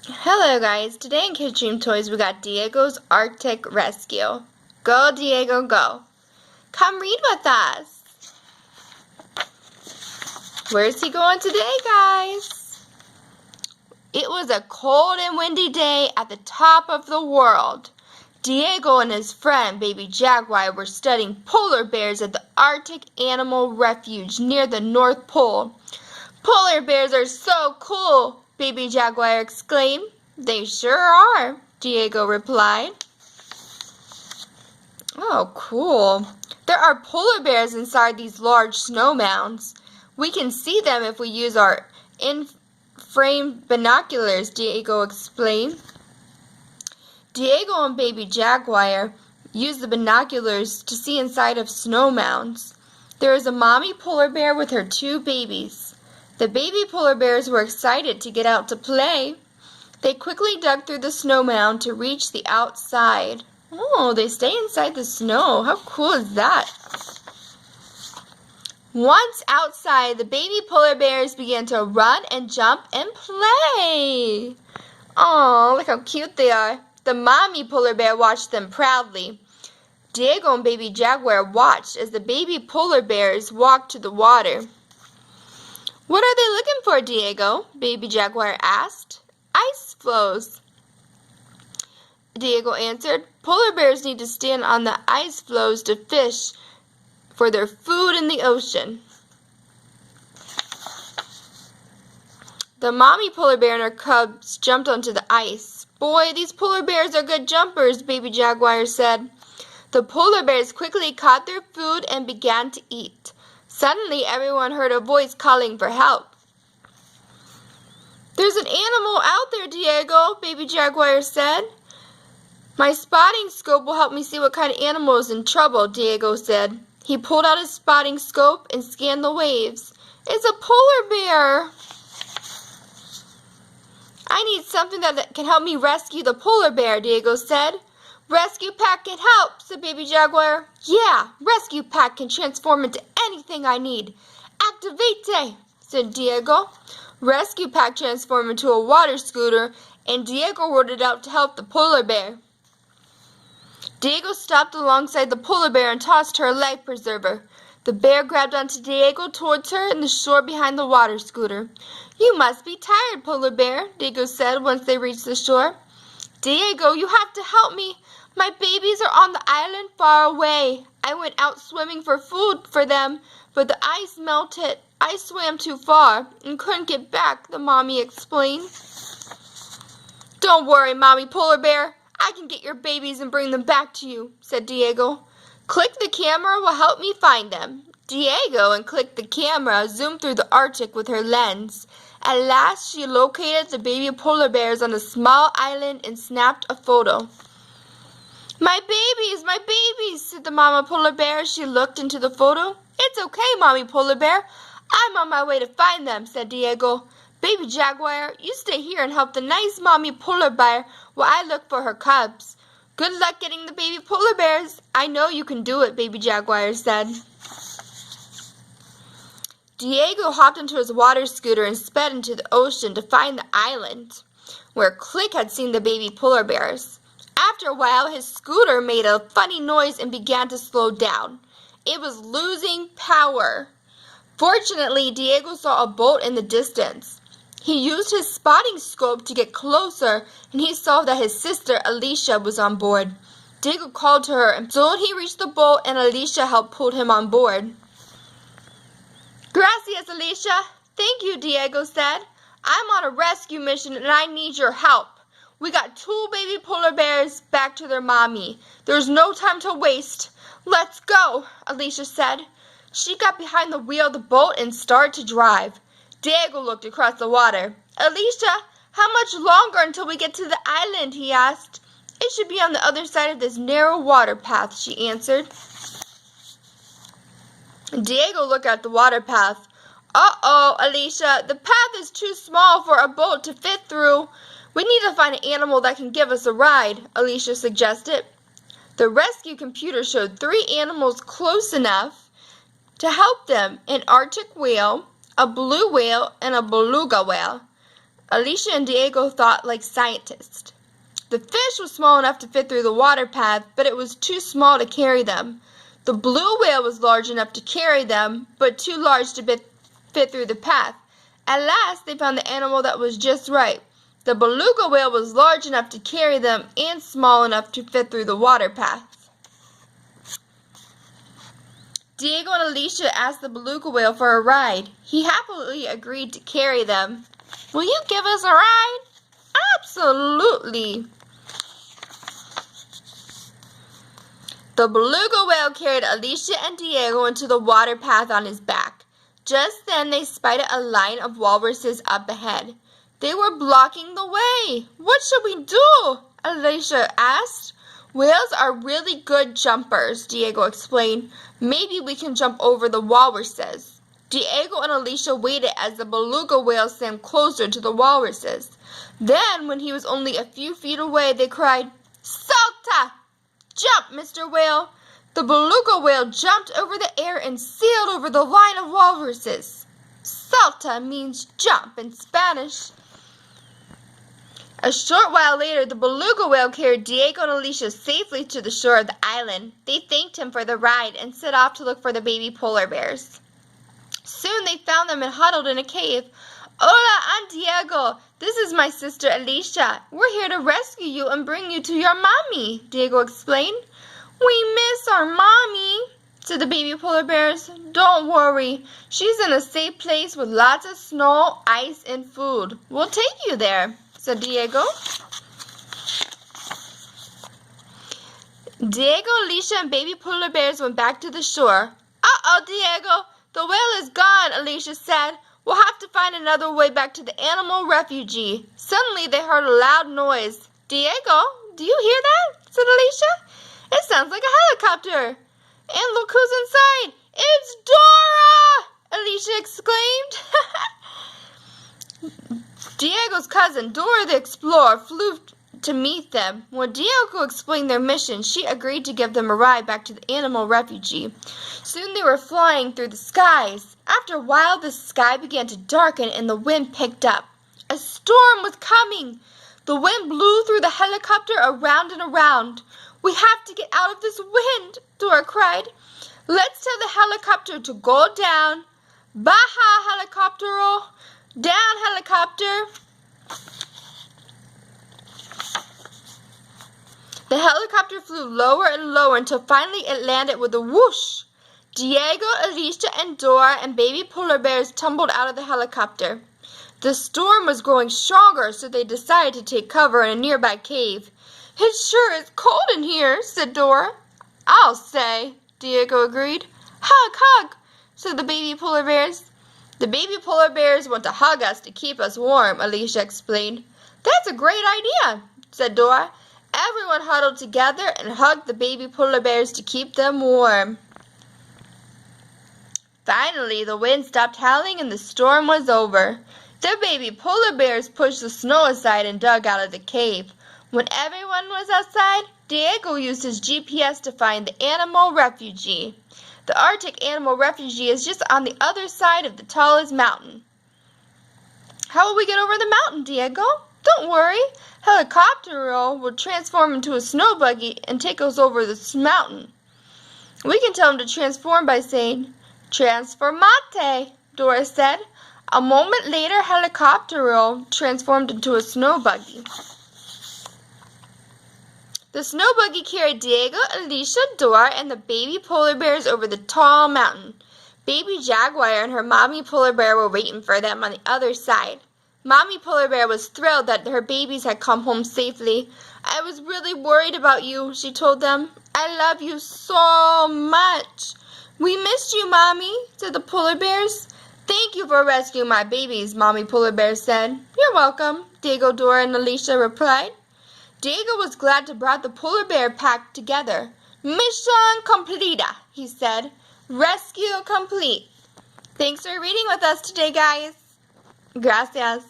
Hello guys, today in Kids Dream Toys we got Diego's Arctic Rescue. Go Diego, go. Come read with us. Where's he going today, guys? It was a cold and windy day at the top of the world. Diego and his friend, Baby Jaguar, were studying polar bears at the Arctic Animal Refuge near the North Pole. Polar bears are so cool, Baby Jaguar exclaimed. They sure are, Diego replied. Oh, cool. There are polar bears inside these large snow mounds. We can see them if we use our in-frame binoculars, Diego explained. Diego and Baby Jaguar used the binoculars to see inside of snow mounds. There is a mommy polar bear with her two babies. The baby polar bears were excited to get out to play. They quickly dug through the snow mound to reach the outside. Oh, they stay inside the snow. How cool is that? Once outside, the baby polar bears began to run and jump and play. Oh, look how cute they are. The mommy polar bear watched them proudly. Diego and Baby Jaguar watched as the baby polar bears walked to the water. What are they looking for, Diego? Baby Jaguar asked. Ice floes, Diego answered. Polar bears need to stand on the ice floes to fish for their food in the ocean. The mommy polar bear and her cubs jumped onto the ice. Boy, these polar bears are good jumpers, Baby Jaguar said. The polar bears quickly caught their food and began to eat. Suddenly, everyone heard a voice calling for help. There's an animal out there, Diego, Baby Jaguar said. My spotting scope will help me see what kind of animal is in trouble, Diego said. He pulled out his spotting scope and scanned the waves. It's a polar bear. I need something that can help me rescue the polar bear, Diego said. Rescue Pack can help, said Baby Jaguar. Yeah, Rescue Pack can transform into anything I need. Activate, said Diego. Rescue Pack transformed into a water scooter, and Diego rode it out to help the polar bear. Diego stopped alongside the polar bear and tossed her a life preserver. The bear grabbed onto Diego towards her and the shore behind the water scooter. You must be tired, polar bear, Diego said once they reached the shore. Diego, you have to help me. My babies are on the island far away. I went out swimming for food for them, but the ice melted. I swam too far and couldn't get back, the mommy explained. Don't worry, Mommy Polar Bear. I can get your babies and bring them back to you, said Diego. Click the camera will help me find them. Diego and clicked the camera, zoomed through the Arctic with her lens. At last, she located the baby polar bears on a small island and snapped a photo. My babies, said the mama polar bear as she looked into the photo. It's okay, Mommy Polar Bear. I'm on my way to find them, said Diego. Baby Jaguar, you stay here and help the nice Mommy Polar Bear while I look for her cubs. Good luck getting the baby polar bears. I know you can do it, Baby Jaguar said. Diego hopped into his water scooter and sped into the ocean to find the island, where Click had seen the baby polar bears. After a while, his scooter made a funny noise and began to slow down. It was losing power. Fortunately, Diego saw a boat in the distance. He used his spotting scope to get closer, and he saw that his sister, Alicia, was on board. Diego called to her, and soon he reached the boat, and Alicia helped pull him on board. Gracias, Alicia. Thank you, Diego said. I'm on a rescue mission, and I need your help. We got two baby polar bears back to their mommy. There's no time to waste. Let's go, Alicia said. She got behind the wheel of the boat and started to drive. Diego looked across the water. Alicia, how much longer until we get to the island, he asked. It should be on the other side of this narrow water path, she answered. Diego looked at the water path. Uh-oh, Alicia, the path is too small for a boat to fit through. We need to find an animal that can give us a ride, Alicia suggested. The rescue computer showed 3 animals close enough to help them: an Arctic whale, a blue whale, and a beluga whale. Alicia and Diego thought like scientists. The fish was small enough to fit through the water path, but it was too small to carry them. The blue whale was large enough to carry them, but too large to fit through the path. At last, they found the animal that was just right. The beluga whale was large enough to carry them and small enough to fit through the water path. Diego and Alicia asked the beluga whale for a ride. He happily agreed to carry them. "Will you give us a ride?" "Absolutely." The beluga whale carried Alicia and Diego into the water path on his back. Just then they spied a line of walruses up ahead. They were blocking the way. "What should we do?" Alicia asked. "Whales are really good jumpers," Diego explained. "Maybe we can jump over the walruses." Diego and Alicia waited as the beluga whale swam closer to the walruses. Then, when he was only a few feet away, they cried, "Salta! Jump, Mr. Whale!" The beluga whale jumped over the air and sailed over the line of walruses. Salta means jump in Spanish. A short while later, the beluga whale carried Diego and Alicia safely to the shore of the island. They thanked him for the ride and set off to look for the baby polar bears. Soon they found them and huddled in a cave. "Hola, I'm Diego. This is my sister Alicia. We're here to rescue you and bring you to your mommy," Diego explained. "We miss our mommy," said the baby polar bears. "Don't worry. She's in a safe place with lots of snow, ice, and food. We'll take you there," said Diego. Diego, Alicia, and baby polar bears went back to the shore. "Uh-oh, Diego. The whale is gone," Alicia said. "We'll have to find another way back to the animal refuge." Suddenly they heard a loud noise. "Diego, do you hear that?" said Alicia. "It sounds like a helicopter. And look who's inside. It's Dora!" Alicia exclaimed. Diego's cousin, Dora the Explorer, flew to meet them. When Diego explained their mission, she agreed to give them a ride back to the animal refuge. Soon they were flying through the skies. After a while, the sky began to darken and the wind picked up. A storm was coming. The wind blew through the helicopter around and around. "We have to get out of this wind," Dora cried. "Let's tell the helicopter to go down. Baja, helicoptero. Down, helicopter." The helicopter flew lower and lower until finally it landed with a whoosh. Diego, Alicia, and Dora and baby polar bears tumbled out of the helicopter. The storm was growing stronger, so they decided to take cover in a nearby cave. "It sure is cold in here," said Dora. "I'll say," Diego agreed. "Hug, hug," said the baby polar bears. "The baby polar bears want to hug us to keep us warm," Alicia explained. "That's a great idea," said Dora. Everyone huddled together and hugged the baby polar bears to keep them warm. Finally, the wind stopped howling and the storm was over. The baby polar bears pushed the snow aside and dug out of the cave. When everyone was outside, Diego used his GPS to find the animal refuge. The Arctic Animal Refuge is just on the other side of the tallest mountain. "How will we get over the mountain, Diego?" "Don't worry. Helicoptero will transform into a snow buggy and take us over this mountain." "We can tell him to transform by saying, 'Transformate,'" Dora said. A moment later, Helicoptero transformed into a snow buggy. The snow buggy carried Diego, Alicia, Dora, and the baby polar bears over the tall mountain. Baby Jaguar and her mommy polar bear were waiting for them on the other side. Mommy polar bear was thrilled that her babies had come home safely. "I was really worried about you," she told them. "I love you so much." "We missed you, Mommy," said the polar bears. "Thank you for rescuing my babies," Mommy polar bear said. "You're welcome," Diego, Dora, and Alicia replied. Diego was glad to brought the polar bear pack together. "Mission completa," he said. "Rescue complete." Thanks for reading with us today, guys. Gracias.